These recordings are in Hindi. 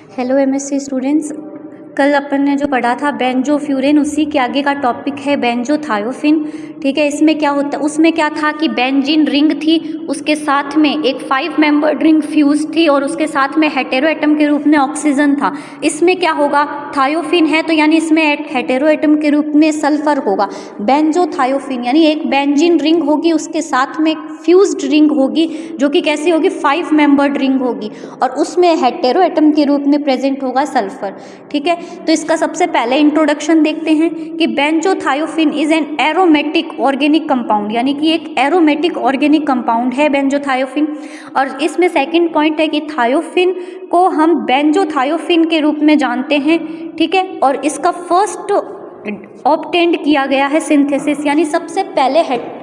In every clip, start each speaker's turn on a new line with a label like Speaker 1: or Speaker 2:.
Speaker 1: हेलो एमएससी स्टूडेंट्स, कल अपन ने जो पढ़ा था बेंजोफ्यूरेन, उसी के आगे का टॉपिक है बेंजोथायोफिन। ठीक है, इसमें क्या होता है, उसमें क्या था कि बेंजीन रिंग थी, उसके साथ में एक 5 मेंबर्ड रिंग फ्यूज थी और उसके साथ में हेटेरो एटम के रूप में ऑक्सीजन था। इसमें क्या होगा, थायोफिन है तो यानी इसमें हेटेरो एटम के रूप में सल्फर होगा। बेंजोथायोफिन यानी एक बेंजीन रिंग होगी, उसके साथ में एक फ्यूज्ड रिंग होगी जो कि कैसी होगी, 5 मेंबर्ड रिंग होगी और उसमें हेटेरो एटम के रूप में प्रेजेंट होगा सल्फर। ठीक है, तो इसका सबसे पहले इंट्रोडक्शन देखते हैं कि benzothiophene is an aromatic organic compound, यानी कि एक एरोमेटिक ऑर्गेनिक कंपाउंड है बेंजोथायोफिन। और इसमें सेकंड पॉइंट है कि थायोफिन को हम बेंजोथायोफिन के रूप में जानते हैं। ठीक है, और इसका फर्स्ट ऑब्टेंड किया गया है सिंथेसिस, यानी सबसे पहले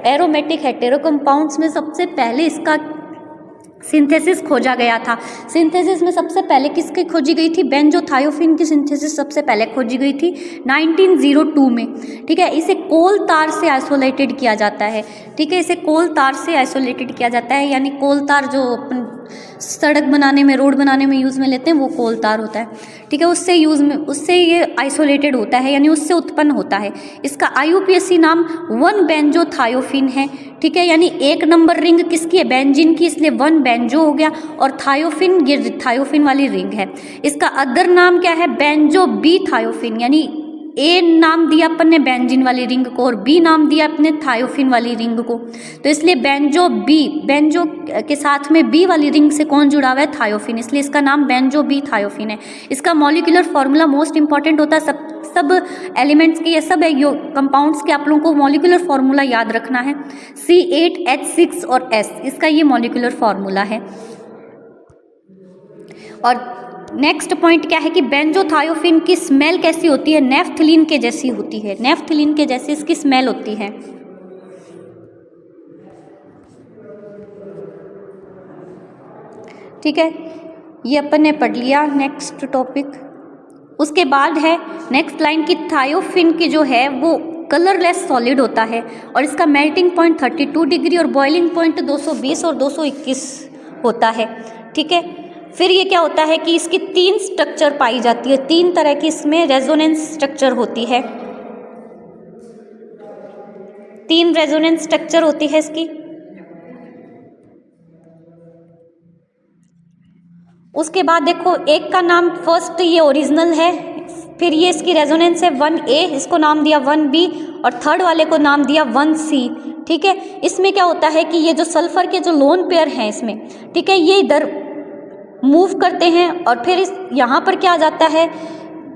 Speaker 1: एरोमेटिक हेटेरो कंपाउंड्स में सबसे पहले इसका सिंथेसिस खोजा गया था। सिंथेसिस में सबसे पहले किसकी खोजी गई थी, बेंजोथायोफिन की सिंथेसिस सबसे पहले खोजी गई थी 1902 में। ठीक है, इसे कोल तार से आइसोलेटेड किया जाता है। ठीक है, इसे कोल तार से आइसोलेटेड किया जाता है, यानी कोल तार जो अपन सड़क बनाने में, रोड बनाने में यूज़ में लेते हैं वो कोल तार होता है। ठीक है, उससे ये आइसोलेटेड होता है, यानी उससे उत्पन्न होता है। इसका IUPAC नाम 1 बेंजोथायोफिन है। ठीक है, यानी 1 नंबर रिंग किसकी है, बेंजीन की, इसलिए 1 बेंजो हो गया और थायोफिन ये थायोफिन वाली रिंग है। इसका अदर नाम क्या है, बेंजो बी थायोफिन, यानी ए नाम दिया अपन ने बेंजीन वाली रिंग को और बी नाम दिया अपने थायोफिन वाली रिंग को, तो इसलिए बेंजो बी, बेंजो के साथ में बी वाली रिंग से कौन जुड़ा हुआ है, थायोफिन, इसलिए इसका नाम बेंजो बी थायोफिन है। इसका मॉलिक्यूलर फार्मूला मोस्ट इंपॉर्टेंट होता है, सब एलिमेंट्स के, ये सब कंपाउंड्स के आप लोगों को मॉलिक्यूलर फार्मूला याद रखना है, C8H6 और S, इसका ये मॉलिक्यूलर फार्मूला है। और नेक्स्ट पॉइंट क्या है कि बेंजोथायोफिन की स्मेल कैसी होती है, नेफ्थलीन के जैसी होती है, नेफ्थलीन के जैसी इसकी स्मेल होती है। ठीक है, ये अपन ने पढ़ लिया। नेक्स्ट टॉपिक, उसके बाद है नेक्स्ट लाइन की थायोफिन की जो है वो कलरलेस सॉलिड होता है और इसका मेल्टिंग पॉइंट 32 डिग्री और बॉइलिंग पॉइंट 220 और 221 होता है। ठीक है, फिर ये क्या होता है कि इसकी 3 स्ट्रक्चर पाई जाती है, 3 तरह की इसमें रेजोनेंस स्ट्रक्चर होती है, 3 रेजोनेंस स्ट्रक्चर होती है इसकी। उसके बाद देखो, एक का नाम फर्स्ट ये ओरिजिनल है, फिर ये इसकी रेजोनेंस है 1A, इसको नाम दिया 1B और थर्ड वाले को नाम दिया 1C। ठीक है, इसमें क्या होता है कि ये जो सल्फर के जो लोन पेयर हैं इसमें, ठीक है, ये इधर मूव करते हैं और फिर यहाँ पर क्या आ जाता है,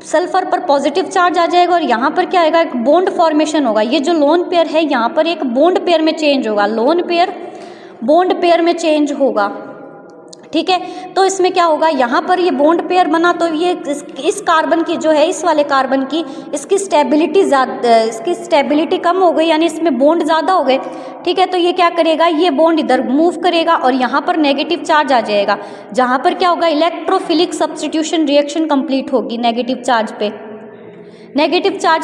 Speaker 1: सल्फर पर पॉजिटिव चार्ज आ जाएगा और यहाँ पर क्या आएगा, एक बॉन्ड फॉर्मेशन होगा। ये जो लोन पेयर है यहाँ पर एक बॉन्ड पेयर में चेंज होगा, लोन पेयर बॉन्ड पेयर में चेंज होगा। ठीक है, तो इसमें क्या होगा, यहाँ पर ये बॉन्ड पेयर बना तो ये इस कार्बन की जो है, इस वाले कार्बन की, इसकी स्टेबिलिटी कम हो गई, यानी इसमें बॉन्ड ज़्यादा हो गए। ठीक है, तो ये क्या करेगा, ये बॉन्ड इधर मूव करेगा और यहाँ पर नेगेटिव चार्ज आ जाएगा, जहाँ पर क्या होगा, इलेक्ट्रोफिलिक सब्स्टिट्यूशन रिएक्शन कंप्लीट होगी। नेगेटिव चार्ज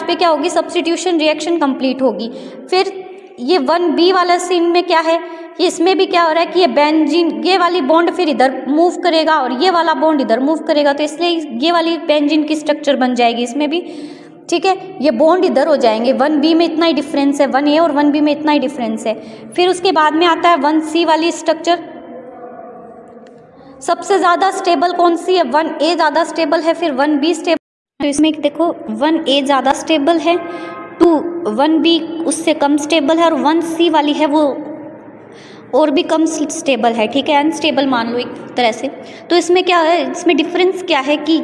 Speaker 1: पे क्या होगी, सब्स्टिट्यूशन रिएक्शन कंप्लीट होगी। फिर ये 1B वाला सीन में क्या है, ये इसमें भी क्या हो रहा है कि ये बेंजीन, ये वाली बॉन्ड फिर इधर मूव करेगा और ये वाला बॉन्ड इधर मूव करेगा, तो इसलिए ये वाली बेंजीन की स्ट्रक्चर बन जाएगी इसमें भी। ठीक है, ये बॉन्ड इधर हो जाएंगे, 1B में इतना ही डिफरेंस है, 1A और 1B में इतना ही डिफरेंस है। फिर उसके बाद में आता है 1C वाली स्ट्रक्चर। सबसे ज़्यादा स्टेबल कौन सी है, 1A ज़्यादा स्टेबल है, फिर 1B स्टेबल। तो इसमें देखो 1A ज़्यादा स्टेबल है, 1B उससे कम स्टेबल है और 1C वाली है वो और भी कम स्टेबल है। ठीक है, अनस्टेबल मान लो एक तरह से। तो इसमें क्या है, इसमें डिफरेंस क्या है कि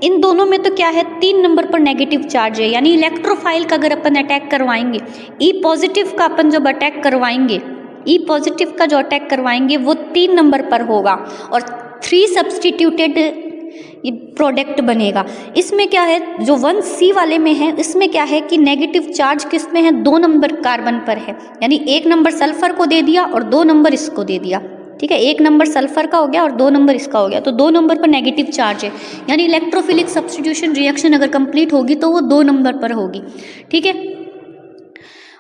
Speaker 1: इन दोनों में तो क्या है, 3 नंबर पर नेगेटिव चार्ज है, यानी इलेक्ट्रोफाइल का अगर अपन अटैक करवाएंगे, E पॉजिटिव का अपन जब अटैक करवाएंगे, E पॉजिटिव का जो अटैक करवाएंगे वो 3 नंबर पर होगा और 3 सब्स्टिट्यूटेड ये प्रोडक्ट बनेगा। इसमें क्या है, जो 1C वाले में है, इसमें क्या है कि नेगेटिव चार्ज किस में है, 2 नंबर कार्बन पर है, यानी 1 नंबर सल्फर को दे दिया और 2 नंबर इसको दे दिया। ठीक है, 1 नंबर सल्फर का हो गया और 2 नंबर इसका हो गया, तो 2 नंबर पर नेगेटिव चार्ज है, यानी इलेक्ट्रोफिलिक सब्स्टिट्यूशन रिएक्शन अगर कंप्लीट होगी तो वो 2 नंबर पर होगी। ठीक है,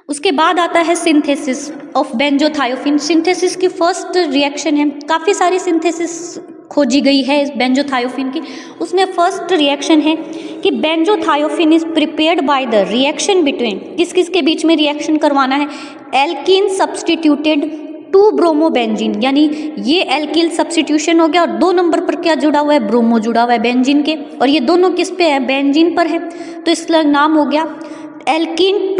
Speaker 1: उसके बाद आता है सिंथेसिस ऑफ बेंजोथायोफिन। सिंथेसिस की फर्स्ट रिएक्शन है, काफ़ी सारी सिंथेसिस खोजी गई है इस बेंजोथायोफिन की, उसमें फर्स्ट रिएक्शन है कि benzothiophene is prepared by the reaction between, किस किस के बीच में रिएक्शन करवाना है, एल्कीन सब्सटीट्यूटेड 2-ब्रोमोबेंजीन, यानी ये एल्किल सब्सटीट्यूशन हो गया और 2 नंबर पर क्या जुड़ा हुआ है, ब्रोमो जुड़ा हुआ है बेंजीन के, और ये दोनों किस पे है, बेंजीन पर है, तो इसका नाम हो गया एल्कीन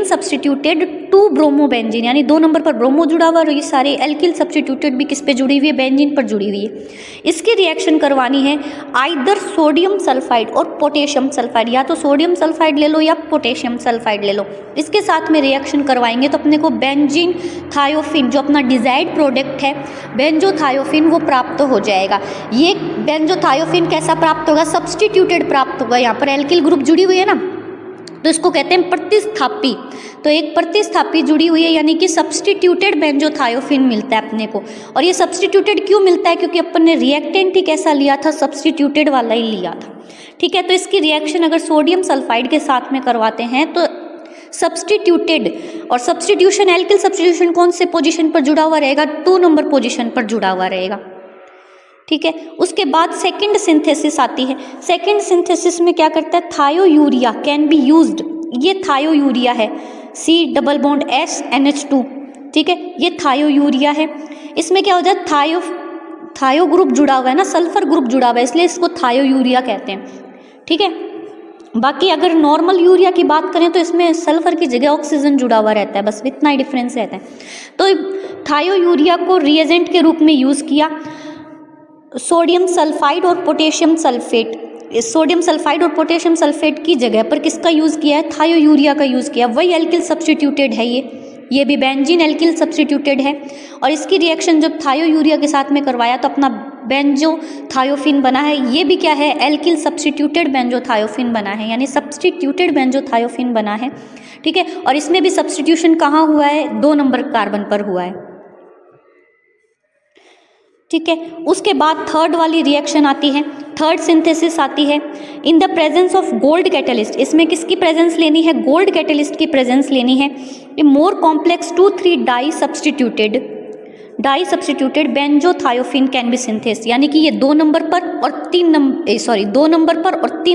Speaker 1: सब्सटीट्यूटेड 2-ब्रोमोबेंजीन, यानी 2 नंबर पर ब्रोमो जुड़ा हुआ और ये सारे एल्किल सब्सटीट्यूटेड भी किस पे जुड़ी हुई है, बेंजीन पर जुड़ी हुई है। इसकी रिएक्शन करवानी है आइदर सोडियम सल्फाइड और पोटेशियम सल्फाइड, या तो सोडियम सल्फाइड ले लो या पोटेशियम सल्फाइड ले लो, इसके साथ में रिएक्शन करवाएंगे तो अपने को बेंजीन थायोफिन जो अपना डिजायर्ड प्रोडक्ट है बेंजोथायोफिन वो प्राप्त हो जाएगा। ये बेंजोथायोफिन कैसा प्राप्त होगा, सब्सटीट्यूटेड प्राप्त होगा, यहाँ पर एल्किल ग्रुप जुड़ी हुई है ना, तो इसको कहते हैं प्रतिस्थापी, तो एक प्रतिस्थापी जुड़ी हुई है यानी कि सब्सटीट्यूटेड बेंजोथायोफिन मिलता है अपने को। और ये सब्सटीट्यूटेड क्यों मिलता है, क्योंकि अपन ने रिएक्टेंट ही कैसा लिया था, सब्सटीट्यूटेड वाला ही लिया था, ठीक है। तो इसकी रिएक्शन अगर सोडियम सल्फाइड के साथ में करवाते हैं तो सब्सटीट्यूटेड, और सब्सटीट्यूशन एल्किल सब्सटीट्यूशन कौन से पोजीशन पर जुड़ा हुआ रहेगा, 2 नंबर पोजीशन पर जुड़ा हुआ रहेगा, ठीक है। उसके बाद सेकंड सिंथेसिस आती है। सेकंड सिंथेसिस में क्या करता है, थायोयूरिया कैन बी यूज्ड, ये थायोयूरिया है, C++SNH2, ठीक है, ये थायोयूरिया है। इसमें क्या हो जाता है, थायो ग्रुप जुड़ा हुआ है ना, सल्फर ग्रुप जुड़ा हुआ है, इसलिए इसको थायोयूरिया कहते हैं, ठीक है। बाकी अगर नॉर्मल यूरिया की बात करें तो इसमें सल्फर की जगह ऑक्सीजन जुड़ा हुआ रहता है, बस इतना ही डिफरेंस रहता है। तो थायोयूरिया को रिएजेंट के रूप में यूज़ किया, सोडियम सल्फाइड और पोटेशियम सल्फेट, सोडियम सल्फाइड और पोटेशियम सल्फेट की जगह पर किसका यूज़ किया है, थायोयूरिया का यूज़ किया, वही एल्किल सब्सटीट्यूटेड है, ये भी बेंजीन एल्किल सब्सटीट्यूटेड है। और इसकी रिएक्शन जब थायोयूरिया के साथ में करवाया तो अपना बेंजोथायोफिन बना है, ये भी क्या है, एल्किल सब्सटीट्यूटेड बेंजोथायोफिन बना है, यानी सब्सटीट्यूटेड बेंजोथायोफिन बना है, ठीक है। और इसमें भी सब्सटीट्यूशन कहाँ हुआ है, 2 नंबर कार्बन पर हुआ है, ठीक है। उसके बाद थर्ड वाली रिएक्शन आती है, थर्ड सिंथेसिस आती है in the presence of gold catalyst. इसमें किसकी प्रेजेंस लेनी है, गोल्ड कैटलिस्ट की प्रेजेंस लेनी है। A more complex 2,3 di substituted benzothiophene can be synthesized, यानी कि ये 2 नंबर पर और 3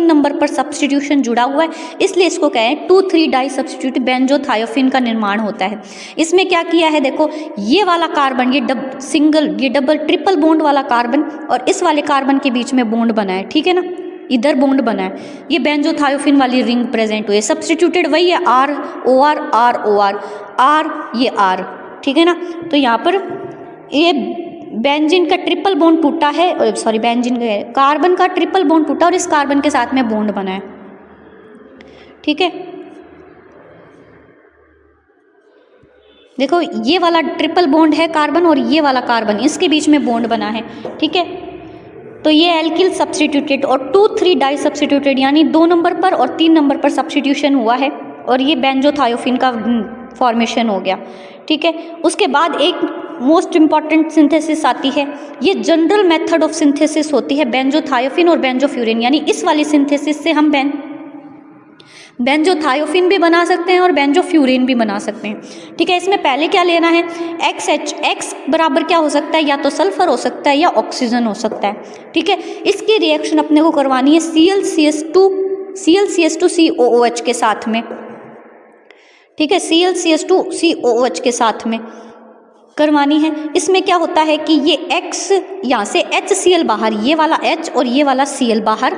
Speaker 1: नंबर पर सब्सटीट्यूशन जुड़ा हुआ है, इसलिए इसको कहें 2,3 डाई सब्सटीट्यूटेड बेंजोथायोफिन का निर्माण होता है। इसमें क्या किया है, देखो ये वाला कार्बन, ये डबल ट्रिपल बॉन्ड वाला कार्बन और इस वाले कार्बन के बीच में बॉन्ड बना है, ठीक है ना, इधर बॉन्ड बना है, ये बेंजोथायोफिन वाली रिंग प्रेजेंट हुई है। सब्सटीट्यूटेड वही है, R ये R, ठीक है ना। तो यहाँ पर ये बेंजीन का ट्रिपल बॉन्ड टूटा है, बेंजीन का कार्बन का ट्रिपल बॉन्ड टूटा और इस कार्बन के साथ में बॉन्ड बना है, ठीक है। देखो ये वाला ट्रिपल बॉन्ड है कार्बन और ये वाला कार्बन, इसके बीच में बॉन्ड बना है, ठीक है। तो ये एल्किल सब्सटीट्यूटेड और 2,3 डाई सब्सटीट्यूटेड, यानी 2 नंबर पर और 3 नंबर पर सब्सटीट्यूशन हुआ है और ये बेंजोथायोफिन का फॉर्मेशन हो गया, ठीक है। उसके बाद एक मोस्ट इंपॉर्टेंट सिंथेसिस आती है, ये जनरल मेथड ऑफ सिंथेसिस होती है बेंजोथायोफिन और बेंजोफ्यूरिन, यानी इस वाली सिंथेसिस से हम बेंजोथायोफिन भी बना सकते हैं और बेंजोफ्यूरिन भी बना सकते हैं, ठीक है। इसमें पहले क्या लेना है, X बराबर क्या हो सकता है, या तो सल्फर हो सकता है या ऑक्सीजन हो सकता है, ठीक है। इसकी रिएक्शन अपने को करवानी है ClCS2COOH के साथ में, ठीक है, ClCS2COOH के साथ में करवानी है। इसमें क्या होता है कि ये X यहाँ से HCl बाहर, ये वाला H और ये वाला Cl बाहर,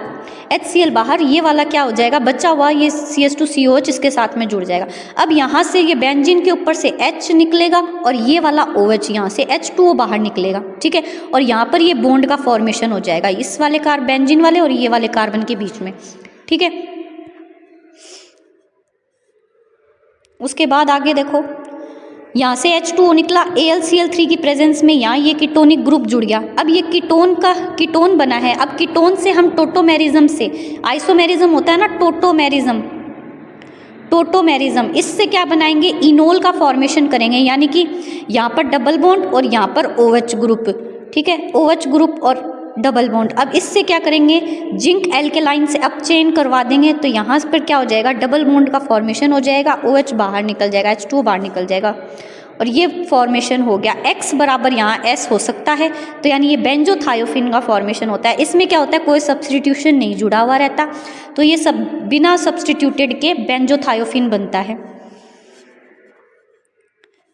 Speaker 1: HCl बाहर, ये वाला क्या हो जाएगा, बचा हुआ ये CS2COH इसके साथ में जुड़ जाएगा। अब यहाँ से ये बेंजीन के ऊपर से H निकलेगा और ये वाला OH यहाँ से H2O बाहर निकलेगा, ठीक है। और यहाँ पर ये बॉन्ड का फॉर्मेशन हो जाएगा इस वाले बेंजीन वाले और ये वाले कार्बन के बीच में, ठीक है। उसके बाद आगे देखो, यहाँ से H2O निकला, AlCl3 की प्रेजेंस में यहाँ ये कीटोनिक ग्रुप जुड़ गया। अब ये कीटोन बना है। अब कीटोन से हम टोटोमेरिज्म से, आइसोमेरिज्म होता है ना, टोटोमेरिज्म, इससे क्या बनाएंगे, इनोल का फॉर्मेशन करेंगे, यानी कि यहाँ पर डबल बॉन्ड और यहाँ पर OH ग्रुप, ठीक है, OH ग्रुप और डबल बॉन्ड। अब इससे क्या करेंगे, जिंक एल्केलाइन से अब चेन करवा देंगे, तो यहाँ पर क्या हो जाएगा, डबल बॉन्ड का फॉर्मेशन हो जाएगा, OH बाहर निकल जाएगा, H2O बाहर निकल जाएगा और ये फॉर्मेशन हो गया X बराबर यहाँ S हो सकता है, तो यानी ये बेंजोथायोफिन का फॉर्मेशन होता है। इसमें क्या होता है, कोई सब्सटीट्यूशन नहीं जुड़ा हुआ रहता, तो ये सब बिना सब्सटीट्यूटेड के बेंजोथायोफिन बनता है।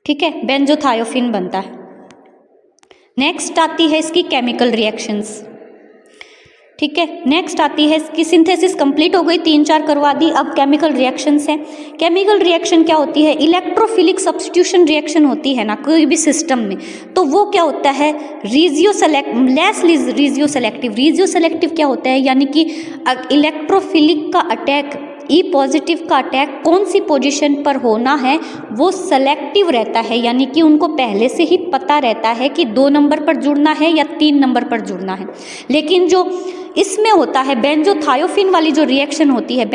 Speaker 1: ठीक है, बेंजोथायोफिन बनता है। नेक्स्ट आती है इसकी केमिकल रिएक्शंस। ठीक है, नेक्स्ट आती है इसकी सिंथेसिस कंप्लीट हो गई, 3-4 करवा दी। अब केमिकल रिएक्शंस हैं। केमिकल रिएक्शन क्या होती है, इलेक्ट्रोफिलिक सब्स्टिट्यूशन रिएक्शन होती है ना कोई भी सिस्टम में, तो वो क्या होता है, रिजियो सेलेक्टिव क्या होता है, यानी कि इलेक्ट्रोफिलिक का अटैक, ई पॉजिटिव का अटैक कौन सी पोजीशन पर होना है वो सेलेक्टिव रहता है, यानी कि उनको पहले से ही पता रहता है कि 2 नंबर पर जुड़ना है या 3 नंबर पर जुड़ना है। लेकिन जो इसमें होता है बेंजोथायोफिन वाली जो रिएक्शन होती है,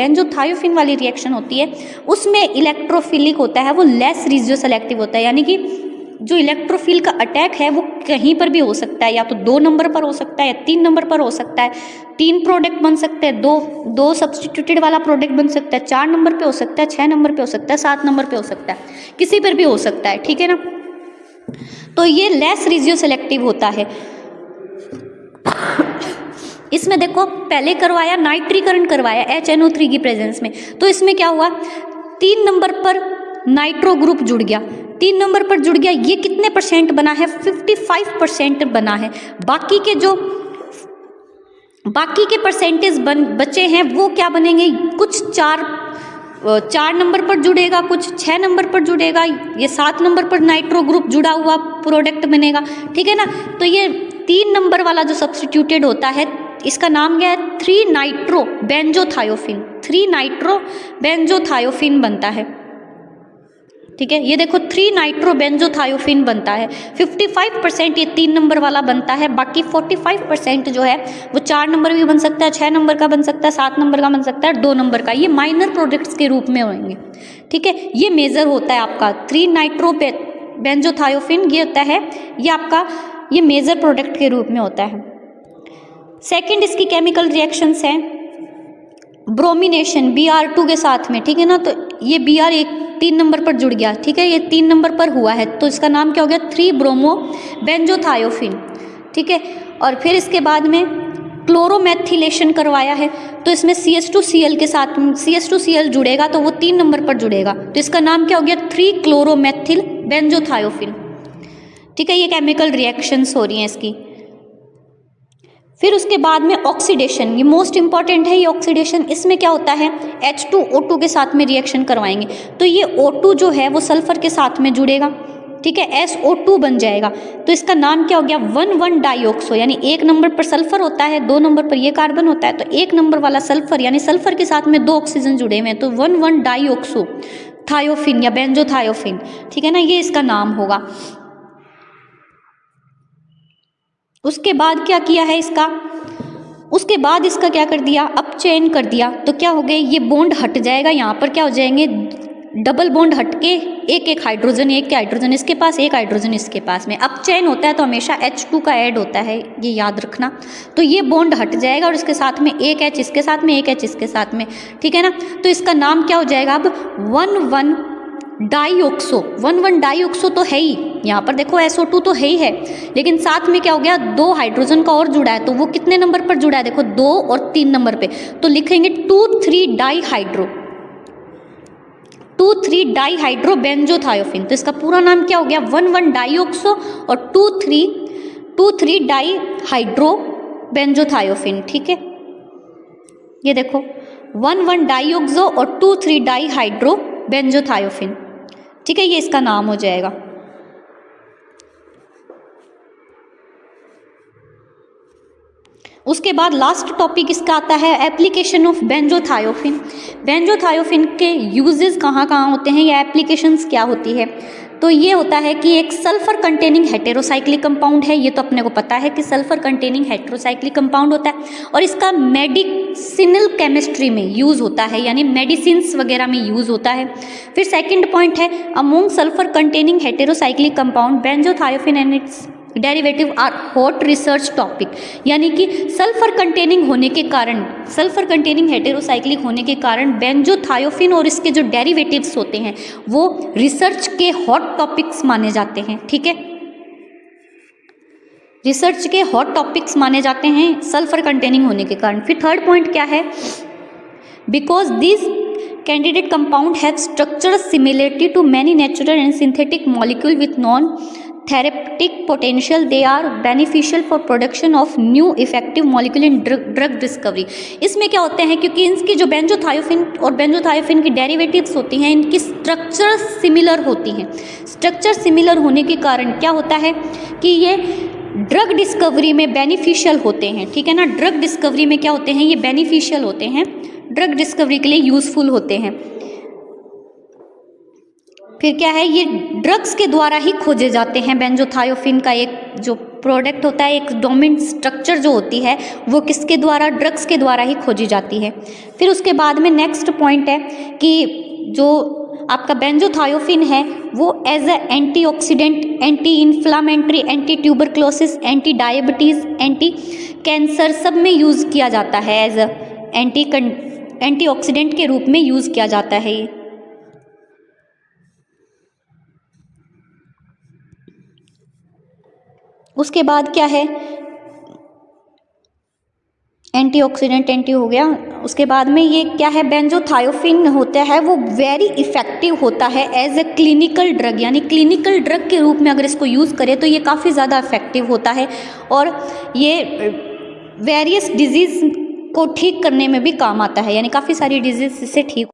Speaker 1: उसमें इलेक्ट्रोफिलिक होता है, वो लेस रिजियो सेलेक्टिव होता है, यानी कि जो इलेक्ट्रोफिल का अटैक है वो कहीं पर भी हो सकता है, या तो 2 नंबर पर हो सकता है या 3 नंबर पर हो सकता है। 3 प्रोडक्ट बन सकते हैं, दो सब्स्टिट्यूटेड वाला प्रोडक्ट बन सकता है, 4 नंबर पे हो सकता है, 6 नंबर पे हो सकता है, 7 नंबर पे हो सकता है, किसी पर भी हो सकता है। ठीक है ना, तो ये लेस रिजियो सेलेक्टिव होता है। इसमें देखो पहले करवाया नाइट्रीकरण करवाया HNO3 की प्रेजेंस में, तो इसमें क्या हुआ, 3 नंबर पर नाइट्रो ग्रुप जुड़ गया, 3 नंबर पर जुड़ गया, ये कितने % बना है, 55% बना है। बाकी के परसेंटेज बचे हैं वो क्या बनेंगे, कुछ 4 नंबर पर जुड़ेगा, कुछ 6 नंबर पर जुड़ेगा, ये 7 नंबर पर नाइट्रो ग्रुप जुड़ा हुआ प्रोडक्ट बनेगा। ठीक है ना, तो ये 3 नंबर वाला जो सब्स्टिट्यूटेड होता है इसका नाम क्या है, 3 नाइट्रो बेंजोथायोफिन बनता है। ठीक है, ये देखो 3 नाइट्रो बेंजोथायोफिन बनता है। 55% ये 3 नंबर वाला बनता है, बाकी 45% जो है वो 4 नंबर भी बन सकता है, 6 नंबर का बन सकता है, 7 नंबर का बन सकता है, 2 नंबर का, ये माइनर प्रोडक्ट्स के रूप में होंगे। ठीक है, ये मेजर होता है आपका 3 नाइट्रो बेंजोथायोफिन, ये होता है ये आपका ये मेजर प्रोडक्ट के रूप में होता है। सेकेंड इसकी केमिकल रिएक्शंस हैं ब्रोमिनेशन Br2 के साथ में। ठीक है ना, तो ये Br 3 नंबर पर जुड़ गया। ठीक है, ये 3 नंबर पर हुआ है, तो इसका नाम क्या हो गया, 3 ब्रोमो बेंजोथायोफिन। ठीक है, और फिर इसके बाद में क्लोरोमेथिलेशन करवाया है, तो इसमें CH2Cl के साथ CH2Cl जुड़ेगा, तो वो 3 नंबर पर जुड़ेगा, तो इसका नाम क्या हो गया, 3 क्लोरोमेथिल बेंजोथायोफिन। ठीक है, ये केमिकल रिएक्शंस हो रही हैं इसकी। फिर उसके बाद में ऑक्सीडेशन, ये मोस्ट इंपॉर्टेंट है ये ऑक्सीडेशन। इसमें क्या होता है, H2O2 के साथ में रिएक्शन करवाएंगे, तो ये O2 जो है वो सल्फर के साथ में जुड़ेगा। ठीक है, SO2 बन जाएगा, तो इसका नाम क्या हो गया, 1,1 डाइऑक्सो, यानी 1 नंबर पर सल्फर होता है, 2 नंबर पर ये कार्बन होता है, तो 1 नंबर वाला सल्फर, यानी सल्फर के साथ में 2 ऑक्सीजन जुड़े हुए हैं, तो 1,1 डाइऑक्सो थायोफिन या बेंजोथायोफिन। ठीक है ना, ये इसका नाम होगा। उसके बाद क्या किया है इसका, उसके बाद इसका क्या कर दिया, अप चेन कर दिया, तो क्या हो गए, ये बॉन्ड हट जाएगा, यहाँ पर क्या हो जाएंगे, डबल बॉन्ड हट के एक हाइड्रोजन, एक हाइड्रोजन इसके पास, एक हाइड्रोजन इसके पास में। अप चेन होता है तो हमेशा H2 का ऐड होता है, ये याद रखना। तो ये बॉन्ड हट जाएगा और इसके साथ में एक H इसके साथ में, एक H इसके साथ में। ठीक है ना, तो इसका नाम क्या हो जाएगा अब, 1,1 डाइऑक्सो। 1,1 डाइऑक्सो तो है ही, यहाँ पर देखो SO2 तो है ही है, लेकिन साथ में क्या हो गया, 2 हाइड्रोजन का और जुड़ा है, तो वो कितने नंबर पर जुड़ा है, देखो 2 और 3 नंबर पे, तो लिखेंगे 2,3 डाइहाइड्रो बेंजोथायोफिन। तो इसका पूरा नाम क्या हो गया, 1,1 डाइऑक्सो और 2,3 डाइहाइड्रो बेंजोथायोफिन। ठीक है, ये देखो 1,1 डाइऑक्सो और 2,3 डाइहाइड्रो बेंजोथायोफिन। ठीक है, ये इसका नाम हो जाएगा। उसके बाद लास्ट टॉपिक इसका आता है एप्लीकेशन ऑफ बेंजोथायोफिन। बेंजोथायोफिन के यूजेस कहाँ कहाँ होते हैं या एप्लीकेशंस क्या होती है, तो ये होता है कि एक सल्फर कंटेनिंग हेटेरोसाइक्लिक कंपाउंड है, ये तो अपने को पता है कि सल्फर कंटेनिंग हेटेरोसाइक्लिक कंपाउंड होता है, और इसका मेडिसिनल केमिस्ट्री में यूज़ होता है, यानी मेडिसिन्स वगैरह में यूज़ होता है। फिर सेकंड पॉइंट है, among sulphur containing heterocyclic compound benzothiophene and its derivative are hot research topic, यानी कि सल्फर कंटेनिंग होने के कारण, सल्फर कंटेनिंग हेटेरोसाइक्लिक होने के कारण बेंजोथायोफिन और इसके जो डेरिवेटिव्स होते हैं वो रिसर्च के हॉट टॉपिक्स माने जाते हैं। ठीक है, रिसर्च के हॉट टॉपिक्स माने जाते हैं सल्फर कंटेनिंग होने के कारण। फिर थर्ड पॉइंट क्या है, because this candidate compound have structural similarity to many natural and synthetic molecule with non therapeutic potential, they are beneficial for production of new effective molecule in drug discovery. इसमें क्या होते हैं, क्योंकि इनकी जो बेंजोथायोफिन और बेंजोथायोफिन की डेरिवेटिव्स होती हैं, इनकी स्ट्रक्चर सिमिलर होती हैं। स्ट्रक्चर सिमिलर होने के कारण क्या होता है कि ये ड्रग डिस्कवरी में बेनिफिशियल होते हैं। ठीक है ना, ड्रग डिस्कवरी में क्या होते हैं, ये बेनिफिशियल होते हैं, ड्रग डिस्कवरी के लिए यूजफुल होते हैं। फिर क्या है, ये ड्रग्स के द्वारा ही खोजे जाते हैं। बेंजोथायोफिन का एक जो प्रोडक्ट होता है, एक डोमिनेंट स्ट्रक्चर जो होती है वो किसके द्वारा, ड्रग्स के द्वारा ही खोजी जाती है। फिर उसके बाद में नेक्स्ट पॉइंट है कि जो आपका बेंजोथायोफिन है वो as a antioxidant, anti inflammatory, anti tuberculosis, anti diabetes, anti cancer सब में यूज़ किया जाता है। एज एंटीऑक्सीडेंट के रूप में यूज़ किया जाता है ये। उसके बाद क्या है, एंटीऑक्सीडेंट एंटी हो गया। उसके बाद में ये क्या है, बेंजोथायोफिन होता है वो वेरी इफ़ेक्टिव होता है एज ए क्लिनिकल ड्रग, यानी क्लिनिकल ड्रग के रूप में अगर इसको यूज़ करें तो ये काफ़ी ज़्यादा इफ़ेक्टिव होता है और ये वेरियस डिजीज़ को ठीक करने में भी काम आता है, यानी काफ़ी सारी डिजीज़ इससे ठीक